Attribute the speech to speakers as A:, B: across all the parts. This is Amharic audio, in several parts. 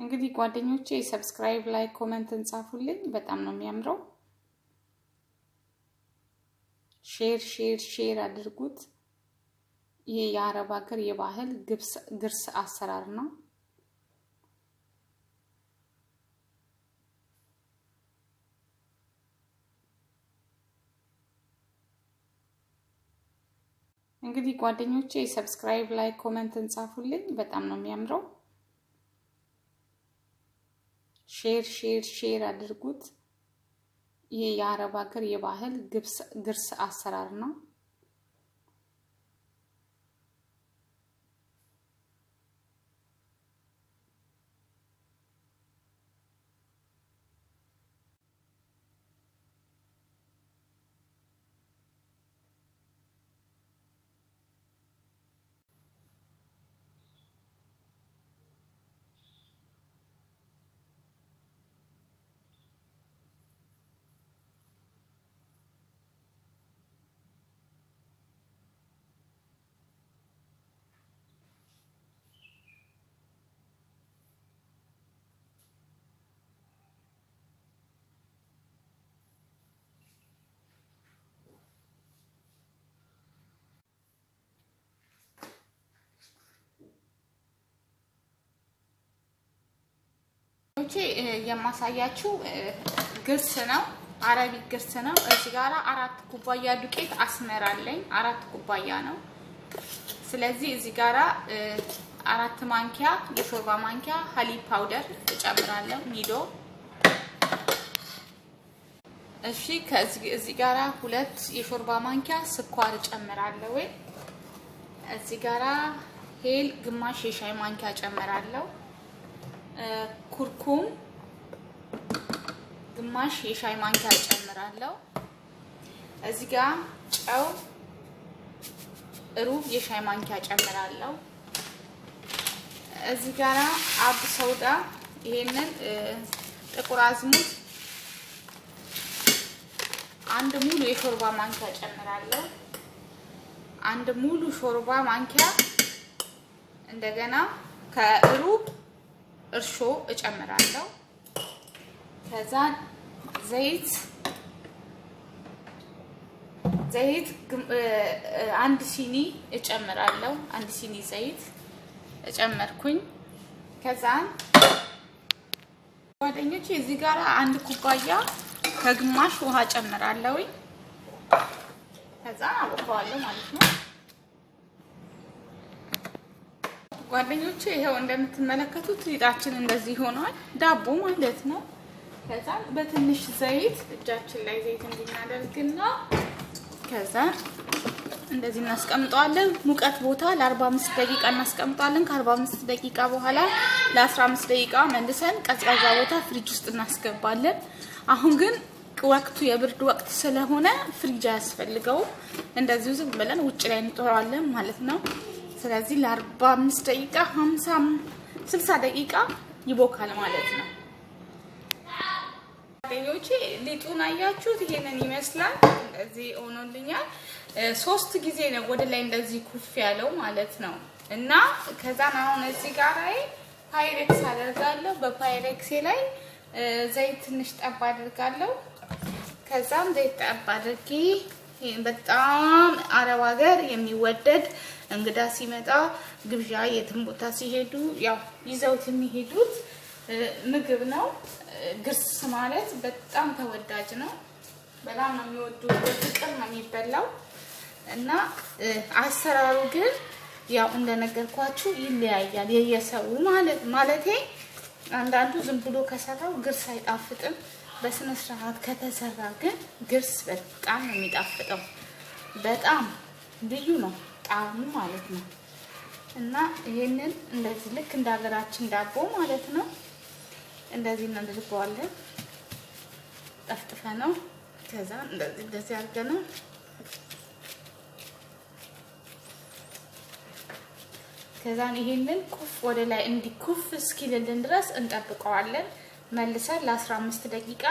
A: እንግዲህ ጓደኞቼ ሰብስክራይብ ላይክ ኮሜንት እንጻፉልኝ በጣም ነው የሚያምረው ሼር አድርጉት ይሄ የአረብ ሀገር የባህል ግርስ አሰራር ነው እንግዲህ ጓደኞቼ ሰብስክራይብ ላይክ ኮሜንት እንጻፉልኝ በጣም ነው የሚያምረው ሼር አድርጉት ይሄ የአረብ ሀገር የባህል ግርስ አሰራር ነው የማሳያችሁ ግርስ ነው አረቢክ ግርስ ነው እዚህ ጋር 4 ኩባያ ዱቄት አስመራለኝ 4 ኩባያ ነው ስለዚህ እዚህ ጋር 4 ማንኪያ የሾርባ ማንኪያ ሀሊብ ፓውደር እጨምራለሁ ኒዶ እሺ እዚህ ጋር 2 የሾርባ ማንኪያ ስኳር እጨምራለሁ እዚህ ጋር ሄል ግማሽ የሻይ ማንኪያ እጨምራለሁ ኩርኩም ግማሽ የሻይ ማንኪያ እጨምራለሁ እዚህ ጋር ጨው ሩብ የሻይ ማንኪያ እጨምራለሁ እዚህ ጋር አብ ሶዳ ይሄንን ጥቁር አዝሙድ አንድ ሙሉ የሾርባ ማንኪያ እጨምራለሁ አንድ ሙሉ ሾርባ ማንኪያ እንደገና ከሩብ እርሾ እጨምራለሁ ከዛ ዘይት አንድ ሲኒ እጨምራለሁ አንድ ሲኒ ዘይት እጨመርኩኝ ከዛ ጓደኞቼ እዚህ ጋር አንድ ኩባያ ከግማሽ ውሃ እጨምራለሁ ከዛ አቦካዋለሁ ማለት ነው ጓደኞቼ ይሄው እንደምትመለከቱት ሊጣችን እንደዚህ ሆኗል ዳቦ ማለት ነው ከዛ በትንሽ ዘይት እጃችን ላይ ዘይት እንድናደርግና ከዛ እንደዚህ እናስቀምጣለን ሙቀት ቦታ ለ45 ደቂቃ እናስቀምጣለን ከ45 ደቂቃ በኋላ ለ15 ደቂቃ መልሰን ቀዝቃዛ ቦታ ፍሪጅ ውስጥ እናስገባለን አሁን ግን ወቅቱ የብርድ ወቅት ስለሆነ ፍሪጅ ያስፈልገው እንደዚህ ዝም ብለን ውጭ ላይ እንጠራዋለን ማለት ነው ስለዚህ ለ45 ደቂቃ 50 60 ደቂቃ ይቦካል ማለት ነው ጓደኞቼ ሊጡን አያችሁት ይሄንን ይመስላል እንደዚህ ሆኖልኛል 3 ጊዜ ነው ወደ ላይ እንደዚህ ኩፍ ያለው ማለት ነው እና ከዛ አሁን እዚህ ጋር ፓይሬክስ አደርጋለሁ በፓይሬክስ ላይ ዘይት ትንሽ ጠብ አደርጋለሁ ከዛም ዘይት ጠብ አድርጌ በጣም አረብ ሀገር የሚወደድ እንግዳ ሲመጣ ግብዣ የትም ቦታ ሲሄዱ ያው ይዘውት የሚሄዱት ምግብ ነው ግርስ ማለት በጣም ተወዳጅ ነው በጣም ነው የሚወዱት በፍቅር ነው የሚበላው እና አሰራሩ ግን ያው እንደነገርኳችሁ ይለያያል የየሰው ማለቴ አንዳንዱ ዝም ብሎ ከሰራው ግርስ አይጣፍጥም በስነ ስርዓት ከተሰራ ግን ግርስ በጣም ነው የሚጣፍጠው በጣም ልዩ ነው ጣዕሙ ማለት ነው እና ይሄንን እንደዚህ ልክ እንዳገራችን ዳቦ ማለት ነው እንደዚህ እናደርገዋለን ጠፍጥፈ ነው ከዛ እንደዚህ አድርገን ከዛ ይሄንን ኩፍ ወደ ላይ እንዲኩፍ እስኪልልን ድረስ እንጠብቀዋለን መልሰን ለ15 ደቂቃ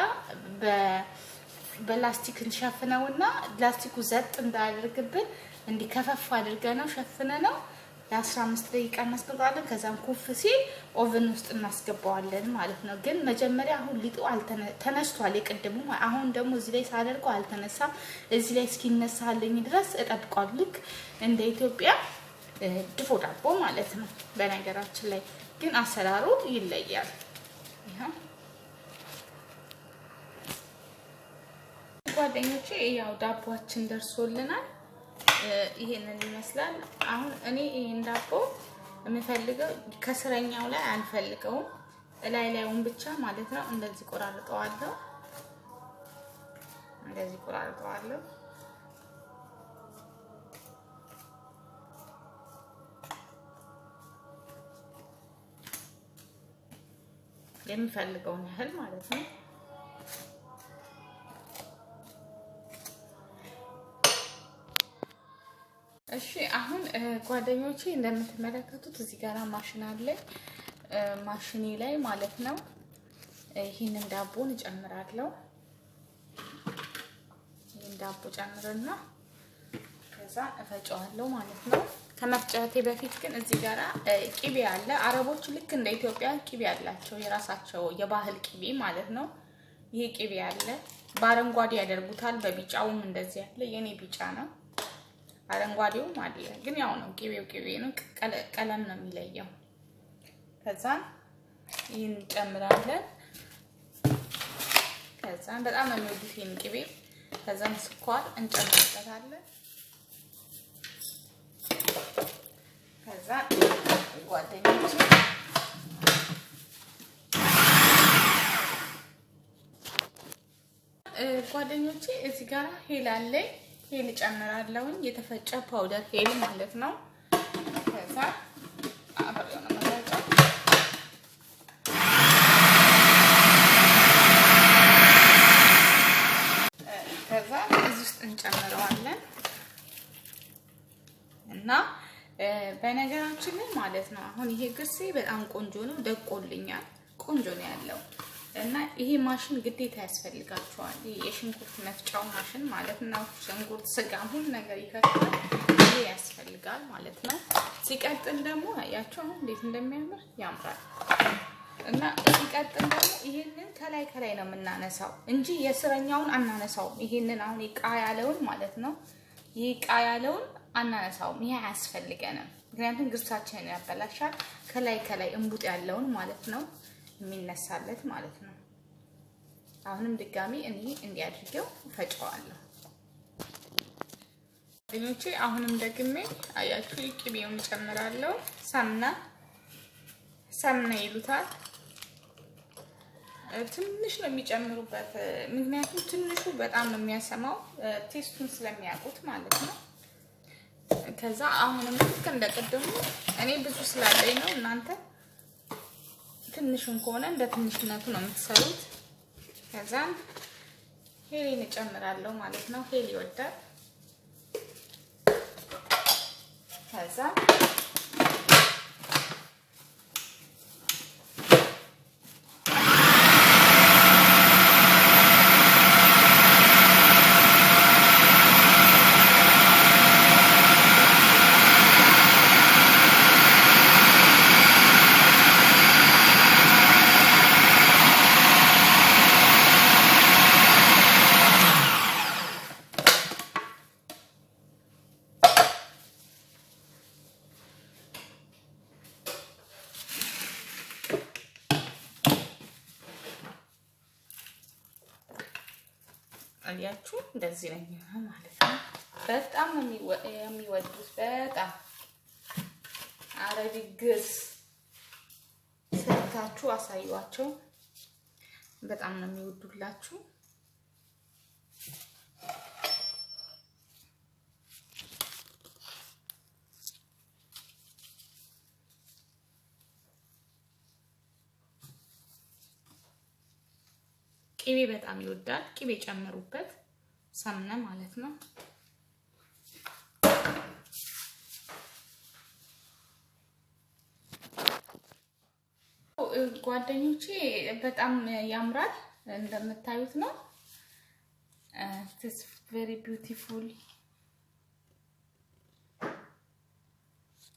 A: በላስቲክ እንሸፍነውና ላስቲኩ ዘጥ እንዳያደርግብን እንዲከፈፍ አድርገነው ሸፍነነው ለ15 ደቂቃ እናስቀምጣለን። ከዛም ኩፍ ሲል ኦቨን ውስጥ እናስገባዋለን ማለት ነው። ግን መጀመሪያ አሁን ሊጡ ተነስቷል የቅድሙ። አሁን ደግሞ እዚህ ላይ ሳደርገው አልተነሳም። እዚህ ላይ እስኪነሳልኝ ድረስ እጠብቀዋለሁ። ልክ እንደ ኢትዮጵያ ድፎ ዳቦ ማለት ነው። በነገራችን ላይ ግን አሰራሩ ይለያል። ይሄ ጓደኞቼ ያው ዳቦአችን ደርሶልናል። ይሄንን ይመስላል። አሁን እኔ ይሄን ዳቦ የምፈልገው ከስረኛው ላይ አልፈልገውም፣ ላዩን ብቻ ማለት ነው። እንደዚህ ቆራርጠዋለሁ። የምፈልገውን ያህል ማለት ነው። እሺ አሁን ጓደኞቼ እንደምትመለከቱት እዚህ ጋር ማሽን አለ። ማሽኔ ላይ ማለት ነው ይሄንን ዳቦን እጨምራለሁ። ይሄን ዳቦ ጨምርና ከዛ እፈጨዋለሁ ማለት ነው። ከመፍጨቴ በፊት ግን እዚህ ጋር ቂቤ አለ። አረቦች ልክ እንደ ኢትዮጵያ ቂቤ አላቸው፣ የራሳቸው የባህል ቂቤ ማለት ነው። ይሄ ቂቤ አለ። በአረንጓዴ ያደርጉታል፣ በቢጫውም እንደዚህ ያለ። የኔ ቢጫ ነው። አረንጓዴውም አለ፣ ግን ያው ነው። ቂቤው ቂቤ ነው፣ ቀለም ነው የሚለየው። ከዛን ይሄን እንጨምራለን። ከዛን በጣም ነው የሚወዱት ይሄን ቂቤ። ከዛን ስኳር እንጨምርበታለን። ከዛን ጓደኞቼ እዚህ ጋር ሄል አለ። ሄል ጨምራለሁ፣ የተፈጨ ፓውደር ሄል ማለት ነው። ከዛ አብሬው ነው የምፈጨው። ከዛ እዚህ ውስጥ እንጨምረዋለን እና በነገራችን ላይ ማለት ነው አሁን ይሄ ግርሴ በጣም ቆንጆ ነው፣ ደቆልኛል፣ ቆንጆ ነው ያለው እና ይሄ ማሽን ግዴታ ያስፈልጋቸዋል። ይሄ የሽንኩርት መፍጫው ማሽን ማለት ነው። ሽንኩርት፣ ስጋ፣ ሁሉ ነገር ይከታል። ይሄ ያስፈልጋል ማለት ነው። ሲቀጥል ደግሞ አያችሁ እንዴት እንደሚያምር ያምራል። እና ሲቀጥል ደግሞ ይሄንን ከላይ ነው የምናነሳው እንጂ የስረኛውን አናነሳውም። ይሄንን አሁን ይቃ ያለውን ማለት ነው። ይሄ ቃ ያለውን አናነሳውም። ይሄ አያስፈልገንም፣ ምክንያቱም ግርሳችንን ያበላሻል። ከላይ እንቡጥ ያለውን ማለት ነው የሚነሳለት ማለት ነው። አሁንም ድጋሚ እኔ እንዲያድርገው ፈጨዋለሁ። ጓደኞቼ አሁንም ደግሜ አያችሁ ቅቤውን ጨምራለሁ። ሳምና ይሉታል። ትንሽ ነው የሚጨምሩበት፣ ምክንያቱም ትንሹ በጣም ነው የሚያሰማው፣ ቴስቱን ስለሚያውቁት ማለት ነው። ከዛ አሁንም ልክ እንደቀደሙ እኔ ብዙ ስላለኝ ነው፣ እናንተ ትንሹን ከሆነ እንደ ትንሽነቱ ነው የምትሰሩት። ከዛም ሄሌን እጨምራለሁ ማለት ነው። ሄል ይወዳል። ከዛ አያችሁ እንደዚህ ነው ማለት ነው። በጣም ነው የሚወዱት። በጣም አረቢ ግስ ሰርታችሁ አሳዩዋቸው። በጣም ነው የሚወዱላችሁ። ቅቤ በጣም ይወዳል። ቅቤ ጨምሩበት፣ ሰምነ ማለት ነው። ጓደኞቼ በጣም ያምራል፣ እንደምታዩት ነው። it's very beautiful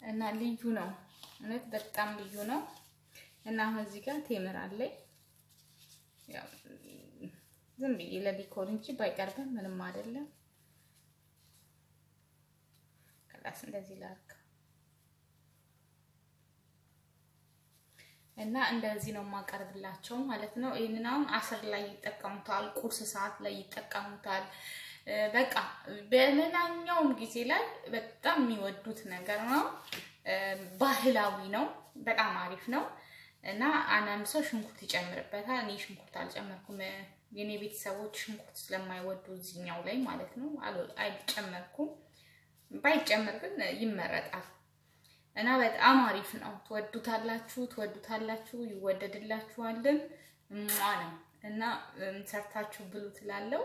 A: እና ልዩ ነው ማለት በጣም ልዩ ነው። እና አሁን እዚህ ጋር ቴምር አለኝ ያው ዝም ብዬ ለዲኮር እንጂ ባይቀርብም ምንም አይደለም። ከላስ እንደዚህ ላርክ እና እንደዚህ ነው ማቀርብላቸው ማለት ነው። ይሄንን አሁን አስር ላይ ይጠቀሙታል፣ ቁርስ ሰዓት ላይ ይጠቀሙታል። በቃ በመናኛውም ጊዜ ላይ በጣም የሚወዱት ነገር ነው። ባህላዊ ነው፣ በጣም አሪፍ ነው። እና አንዳንድ ሰው ሽንኩርት ይጨምርበታል። እኔ ሽንኩርት አልጨመርኩም። የኔ ቤተሰቦች ሽንኩርት ስለማይወዱ እዚህኛው ላይ ማለት ነው አይጨመርኩም። ባይጨመር ግን ይመረጣል። እና በጣም አሪፍ ነው። ትወዱታላችሁ፣ ይወደድላችኋል። ነው እና ሰርታችሁ ብሉ ትላለው።